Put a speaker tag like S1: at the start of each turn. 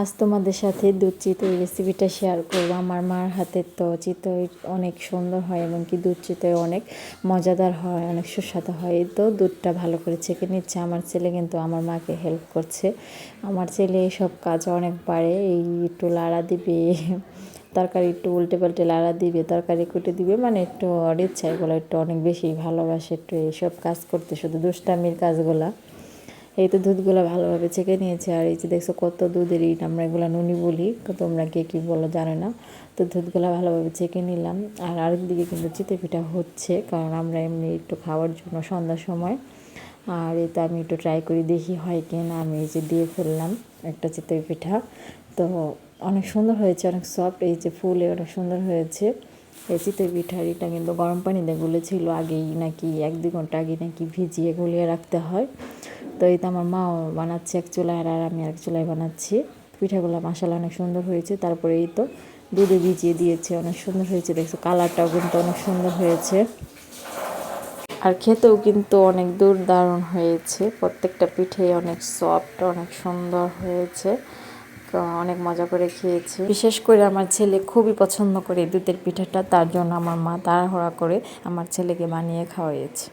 S1: আজ তোমাদের সাথে দুধ চিতই রেসিপিটা শেয়ার করবো। আমার মার হাতের তো চিতই অনেক সুন্দর হয় এবং কি দুধ চিতই অনেক মজাদার হয়, অনেক সুস্বাদু হয়। তো দুধটা ভালো করে ছেঁকে নিচ্ছে। আমার ছেলে কিন্তু আমার মাকে হেল্প করছে। আমার ছেলে এসব কাজ অনেক পারে। এই একটু লাড়া দিবে, তরকারি একটু উল্টে পাল্টে লাড়া দিবে, তরকারি কুটে দিবে, মানে একটু ওর ইচ্ছা, এগুলো একটু অনেক বেশি ভালোবাসে একটু এইসব কাজ করতে, শুধু দুষ্টামির কাজগুলা। এই তো দুধগুলো ভালোভাবে ছেঁকে নিয়েছে। আর এই যে দেখছো কত দুধের ইট, আমরা এগুলো নুনি বলি, তোমরা কে কী বলো জানে না। তো দুধগুলো ভালোভাবে ছেঁকে নিলাম। আর আরেকদিকে কিন্তু চিতই পিঠা হচ্ছে, কারণ আমরা এমনি একটু খাওয়ার জন্য সন্ধ্যার সময়। আর এই তো আমি একটু ট্রাই করি দেখি হয় কি না। আমি এই যে দিয়ে ফেললাম একটা চিতই পিঠা। তো অনেক সুন্দর হয়েছে, অনেক সফট, এই যে ফুলে অনেক সুন্দর হয়েছে। এই চিতই পিঠার এটা কিন্তু গরম পানিতে গুলেছিল আগেই, নাকি 1-2 ঘন্টা আগে নাকি ভিজিয়ে গুলিয়ে রাখতে হয়। তো এই তো আমার মাও বানাচ্ছে এক চুলায়, আর আমি এক চুলায় বানাচ্ছি। পিঠাগুলো মাশাআল্লাহ অনেক সুন্দর হয়েছে। তারপরে এই তো দুধে ভিজিয়ে দিয়েছে, অনেক সুন্দর হয়েছে। দেখছো কালারটাও কিন্তু অনেক সুন্দর হয়েছে, আর খেতেও কিন্তু অনেক দুর্দারুণ হয়েছে। প্রত্যেকটা পিঠেই অনেক সফট, অনেক সুন্দর হয়েছে। তো অনেক মজা করে খেয়েছি। বিশেষ করে আমার ছেলে খুবই পছন্দ করে দুধের পিঠাটা, তার জন্য আমার মা তাড়াহুড়া করে আমার ছেলেকে বানিয়ে খাওয়াইয়েছে।